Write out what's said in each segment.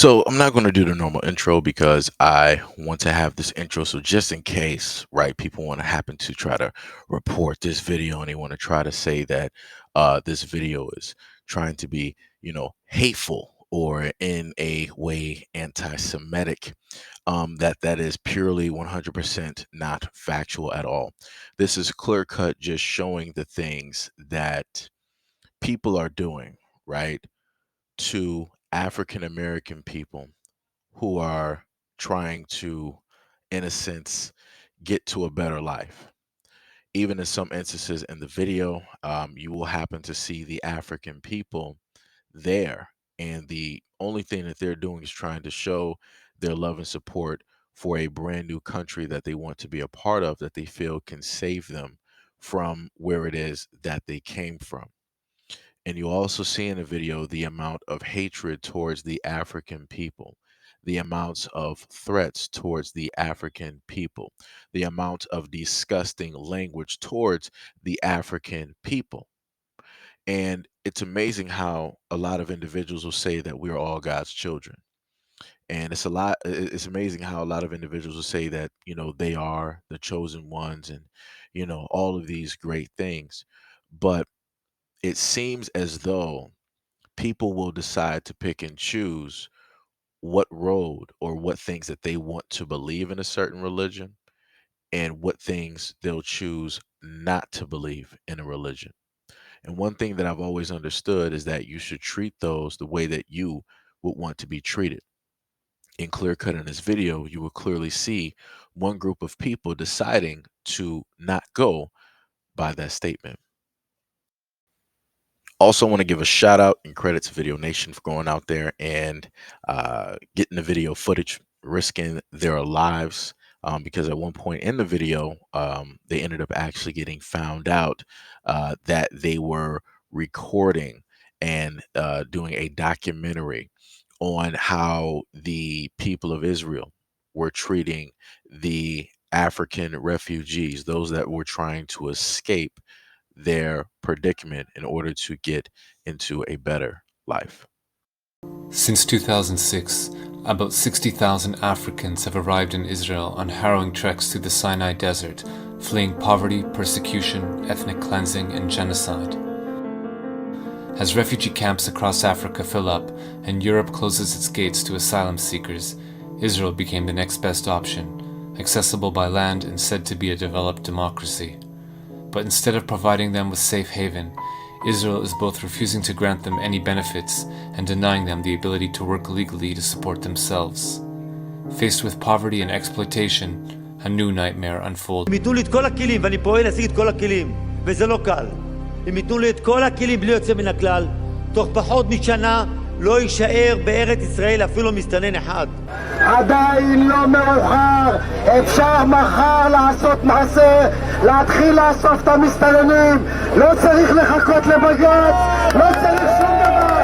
So I'm not going to do the normal intro because I want to have this intro. So just in case, right, people want to happen to try to report this video and they want to try to say that this video is trying to be, hateful or in a way anti-Semitic, that is purely 100% not factual at all. This is clear cut, just showing the things that people are doing, right, to African American people who are trying to, in a sense, get to a better life. Even in some instances in the video, you will happen to see the African people there. And the only thing that they're doing is trying to show their love and support for a brand new country that they want to be a part of, that they feel can save them from where it is that they came from. And you also see in the video the amount of hatred towards the African people, the amounts of threats towards the African people, the amount of disgusting language towards the African people. And it's amazing how a lot of individuals will say that we're all God's children. And it's amazing how a lot of individuals will say that, they are the chosen ones and, all of these great things. But it seems as though people will decide to pick and choose what road or what things that they want to believe in a certain religion and what things they'll choose not to believe in a religion. And one thing that I've always understood is that you should treat those the way that you would want to be treated. In clear cut in this video, you will clearly see one group of people deciding to not go by that statement. Also want to give a shout out and credit to Video Nation for going out there and getting the video footage, risking their lives, because at one point in the video, they ended up actually getting found out that they were recording and doing a documentary on how the people of Israel were treating the African refugees, those that were trying to escape their predicament in order to get into a better life. Since 2006, about 60,000 Africans have arrived in Israel on harrowing treks through the Sinai Desert, fleeing poverty, persecution, ethnic cleansing, and genocide. As refugee camps across Africa fill up and Europe closes its gates to asylum seekers, Israel became the next best option, accessible by land and said to be a developed democracy. But instead of providing them with safe haven, Israel is both refusing to grant them any benefits and denying them the ability to work legally to support themselves. Faced with poverty and exploitation, a new nightmare unfolds. הם ייתנו לי את כל הכלים, ואני פועל להשיג את כל הכלים, וזה לא קל. הם ייתנו לי את כל הכלים בלי יוצא מן הכלל, תוך פחות משנה לא יישאר בארץ ישראל אפילו מסתנן אחד. עדיין לא מאוחר, אפשר מחר לעשות מעשה, להתחיל לאסוף את המסתננים, לא צריך לחכות לבג"ץ, לא צריך שום דבר.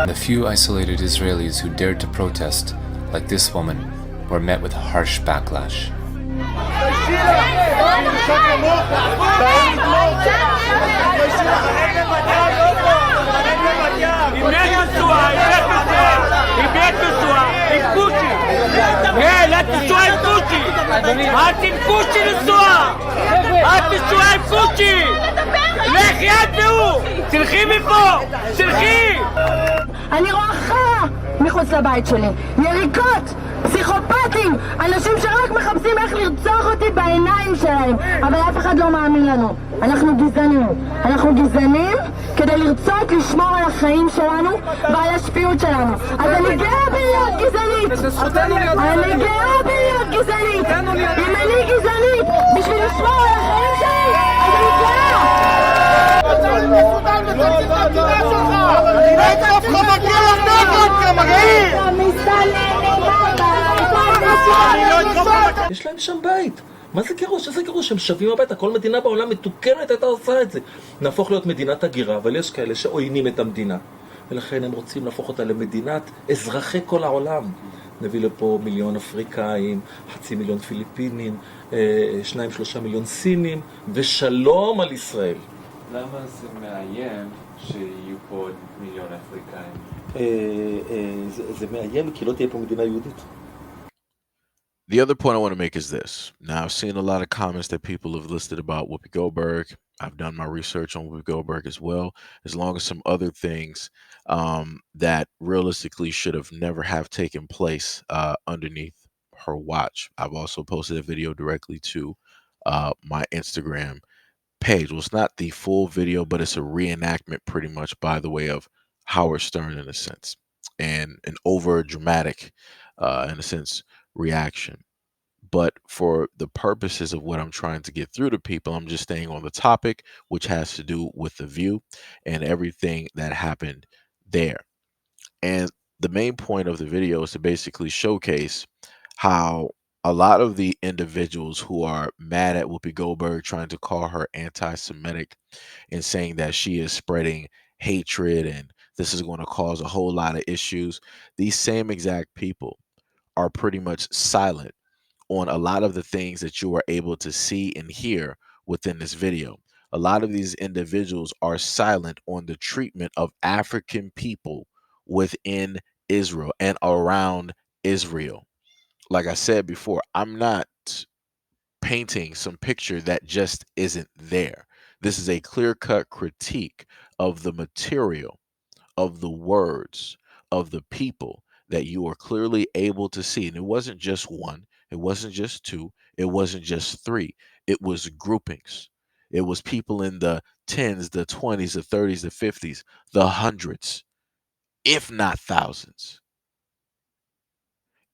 The few isolated Israelis who dared to protest, like this woman, were met with harsh backlash. אני רואה חרא מחוץ לבית שלי, יריקות, פסיכופטים, אנשים שרק מחפשים איך לרצוח אותי בעיניים שלהם, אבל אף אחד לא מאמין לנו. אנחנו גזענים כדי לרצות לשמור על החיים שלנו ועל השפיות שלנו. אז אני גאה בלהיות גזענית, אם אני גזענית בשביל לשמור על החיים שלי, אז אני גאה. יש להם שם בית. מה זה גירוש? איזה גירוש? הם שווים הביתה. כל מדינה בעולם מתוקנת הייתה עושה את זה. נהפוך להיות מדינת הגירה, אבל יש כאלה שעוינים את המדינה. ולכן הם רוצים להפוך אותה למדינת אזרחי כל העולם. נביא לפה 1,000,000 אפריקאים, 500,000 פיליפינים, 2-3 מיליון סינים, ושלום על ישראל. למה זה מאיים שיהיו פה עוד מיליון אפריקאים? זה מאיים כי לא תהיה פה מדינה יהודית. The other point I want to make is this. Now, I've seen a lot of comments that people have listed about Whoopi Goldberg. I've done my research on Whoopi Goldberg as well, as long as some other things that realistically should have never have taken place underneath her watch. I've also posted a video directly to my Instagram page. Well, it's not the full video, but it's a reenactment pretty much by the way of Howard Stern in a sense, and an over dramatic, in a sense, reaction. But for the purposes of what I'm trying to get through to people, I'm just staying on the topic, which has to do with the view and everything that happened there. And the main point of the video is to basically showcase how a lot of the individuals who are mad at Whoopi Goldberg, trying to call her anti Semitic and saying that she is spreading hatred and this is going to cause a whole lot of issues, these same exact people are pretty much silent on a lot of the things that you are able to see and hear within this video. A lot of these individuals are silent on the treatment of African people within Israel and around Israel. Like I said before, I'm not painting some picture that just isn't there. This is a clear cut critique of the material, of the words, of the people that you are clearly able to see. And it wasn't just one, it wasn't just two, it wasn't just three, it was groupings. It was people in the tens, the 20s, the 30s, the 50s, the hundreds, if not thousands.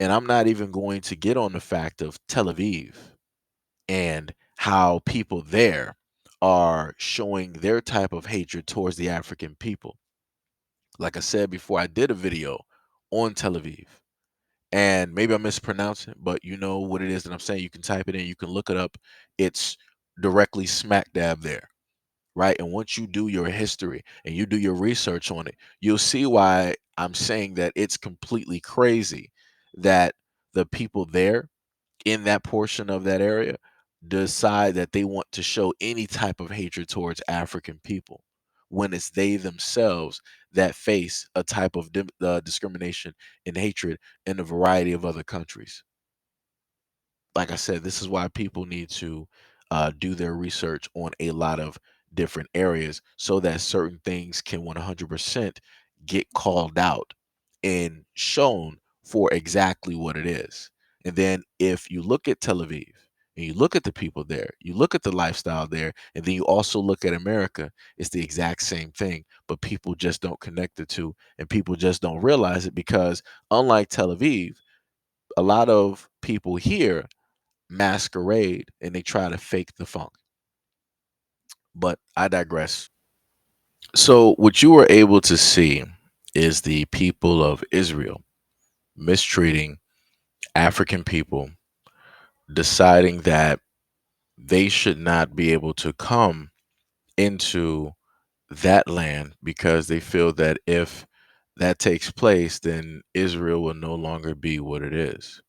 And I'm not even going to get on the fact of Tel Aviv and how people there are showing their type of hatred towards the African people. Like I said before, I did a video on Tel Aviv, and maybe I'm mispronouncing, but you know what it is that I'm saying. You can type it in, you can look it up. It's directly smack dab there, right? And once you do your history and you do your research on it, you'll see why I'm saying that it's completely crazy that the people there in that portion of that area decide that they want to show any type of hatred towards African people when it's they themselves that face a type of discrimination and hatred in a variety of other countries. Like I said, this is why people need to do their research on a lot of different areas so that certain things can 100% get called out and shown for exactly what it is. And then if you look at Tel Aviv and you look at the people there, you look at the lifestyle there, and then you also look at America, it's the exact same thing, but people just don't connect the two and people just don't realize it because unlike Tel Aviv, a lot of people here masquerade and they try to fake the funk. But I digress. So, what you were able to see is the people of Israel mistreating African people, deciding that they should not be able to come into that land because they feel that if that takes place, then Israel will no longer be what it is.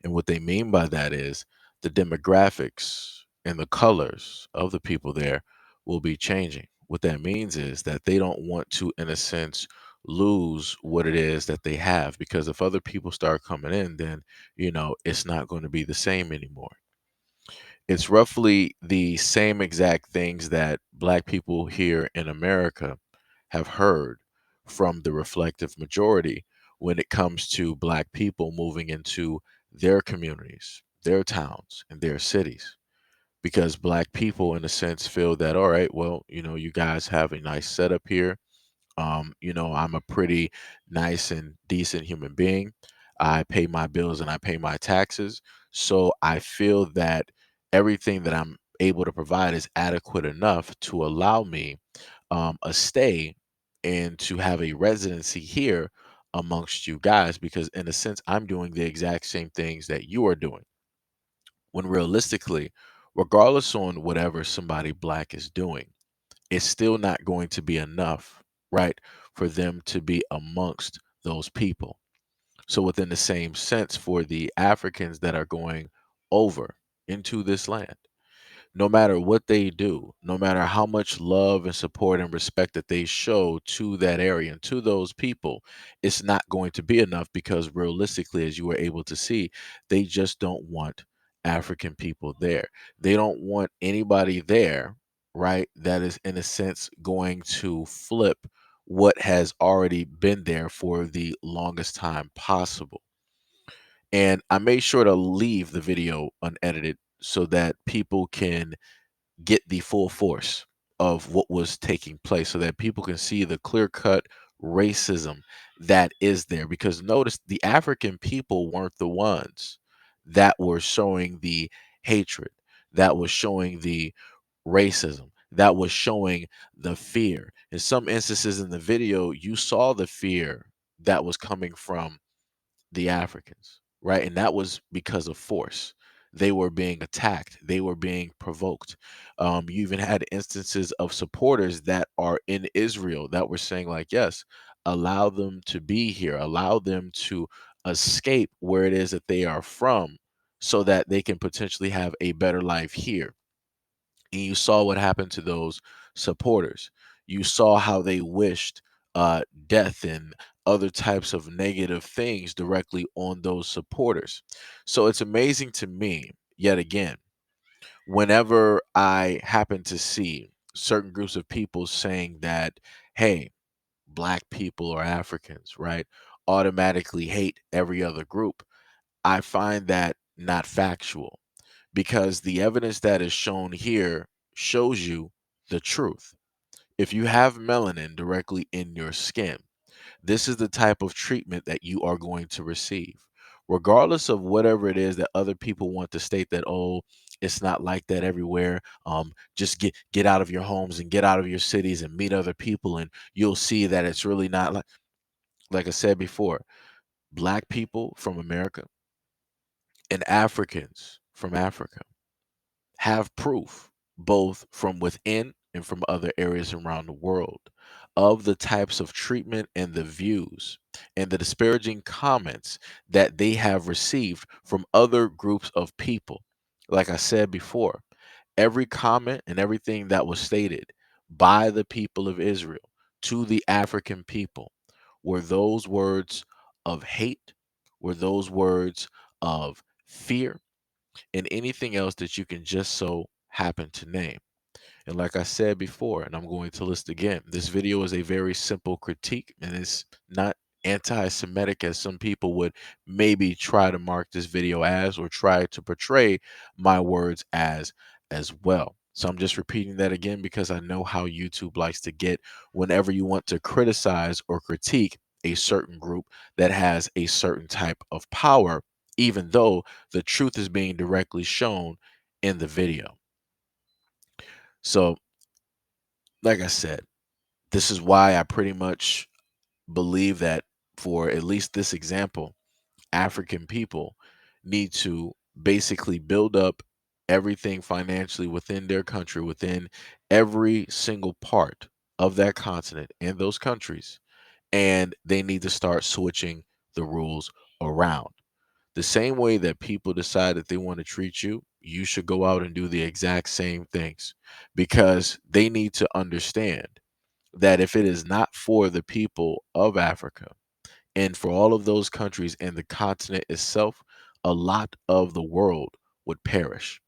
And what they mean by that is the demographics and the colors of the people there will be changing. What that means is that they don't want to, in a sense, lose what it is that they have because if other people start coming in, then, it's not going to be the same anymore. It's roughly the same exact things that Black people here in America have heard from the reflective majority when it comes to Black people moving into their communities, their towns, and their cities. Because Black people, in a sense, feel that, all right, well, you guys have a nice setup here. I'm a pretty nice and decent human being. I pay my bills and I pay my taxes. So I feel that everything that I'm able to provide is adequate enough to allow me a stay and to have a residency here amongst you guys because in a sense I'm doing the exact same things that you are doing when realistically regardless on whatever somebody Black is doing it's still not going to be enough, right, for them to be amongst those people. So, within the same sense, for the Africans that are going over into this land, no matter what they do, no matter how much love and support and respect that they show to that area and to those people, it's not going to be enough because realistically, as you were able to see, they just don't want African people there. They don't want anybody there, right? That is, in a sense, going to flip what has already been there for the longest time possible. And I made sure to leave the video unedited so that people can get the full force of what was taking place so that people can see the clear cut racism that is there. Because notice the African people weren't the ones that were showing the hatred, that was showing the racism, that was showing the fear. In some instances in the video, you saw the fear that was coming from the Africans, right? And that was because of force. They were being attacked, they were being provoked. You even had instances of supporters that are in Israel that were saying, like, yes, allow them to be here, allow them to escape where it is that they are from so that they can potentially have a better life here. And you saw what happened to those supporters. You saw how they wished death and other types of negative things directly on those supporters. So it's amazing to me, yet again, whenever I happen to see certain groups of people saying that, hey, black people or Africans, right, automatically hate every other group, I find that not factual because the evidence that is shown here shows you the truth. If you have melanin directly in your skin, this is the type of treatment that you are going to receive. Regardless of whatever it is that other people want to state that, oh, it's not like that everywhere. Just get out of your homes and get out of your cities and meet other people, and you'll see that it's really not like I said before, black people from America and Africans from Africa have proof, both from within and from other areas around the world, of the types of treatment and the views and the disparaging comments that they have received from other groups of people. Like I said before, every comment and everything that was stated by the people of Israel to the African people were those words of hate, were those words of fear, and anything else that you can just so happen to name. And like I said before, and I'm going to list again, this video is a very simple critique and it's not anti-Semitic as some people would maybe try to mark this video as or try to portray my words as well. So I'm just repeating that again because I know how YouTube likes to get whenever you want to criticize or critique a certain group that has a certain type of power, even though the truth is being directly shown in the video. So, like I said, this is why I pretty much believe that for at least this example, African people need to basically build up everything financially within their country, within every single part of that continent and those countries. And they need to start switching the rules around. The same way that people decide that they want to treat you, you should go out and do the exact same things because they need to understand that if it is not for the people of Africa and for all of those countries and the continent itself, a lot of the world would perish.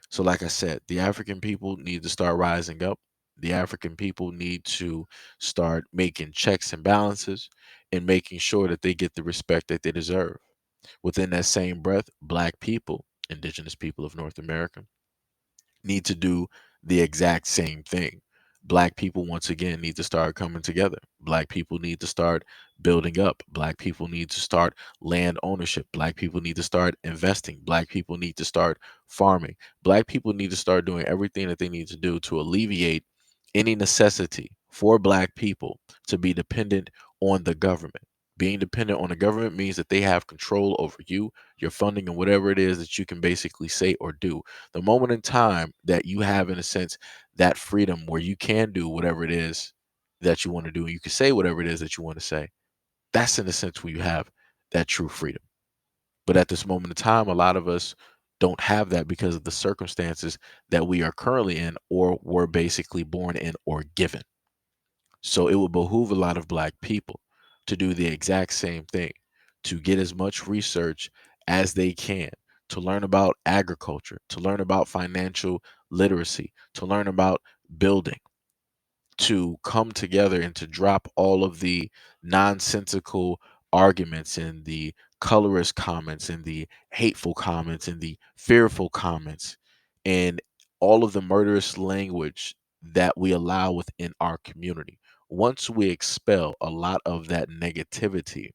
So, like I said, the African people need to start rising up. The African people need to start making checks and balances and making sure that they get the respect that they deserve. Within that same breath, Black people, indigenous people of North America, need to do the exact same thing. Black people, once again, need to start coming together. Black people need to start building up. Black people need to start land ownership. Black people need to start investing. Black people need to start farming. Black people need to start doing everything that they need to do to alleviate any necessity for Black people to be dependent on the government. Being dependent on the government means that they have control over you, your funding, and whatever it is that you can basically say or do. The moment in time that you have, in a sense, that freedom where you can do whatever it is that you want to do, and you can say whatever it is that you want to say, that's in a sense where you have that true freedom. But at this moment in time, a lot of us don't have that because of the circumstances that we are currently in or were basically born in or given. So it would behoove a lot of Black people to do the exact same thing, to get as much research as they can, to learn about agriculture, to learn about financial literacy, to learn about building, to come together and to drop all of the nonsensical arguments and the colorist comments and the hateful comments and the fearful comments and all of the murderous language that we allow within our community. Once we expel a lot of that negativity,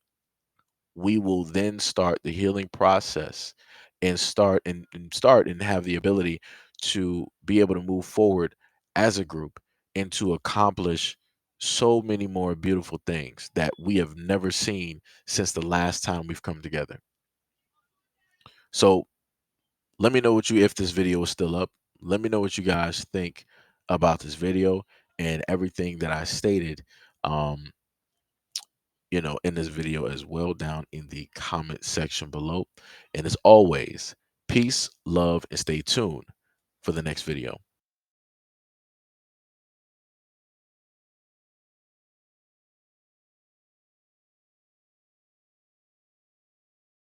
we will then start the healing process and start and have the ability to be able to move forward as a group and to accomplish so many more beautiful things that we have never seen since the last time we've come together. So let me know what you, if this video is still up, let me know what you guys think about this video and everything that I stated. Um, in this video as well down in the comment section below. And as always, peace, love, and stay tuned for the next video.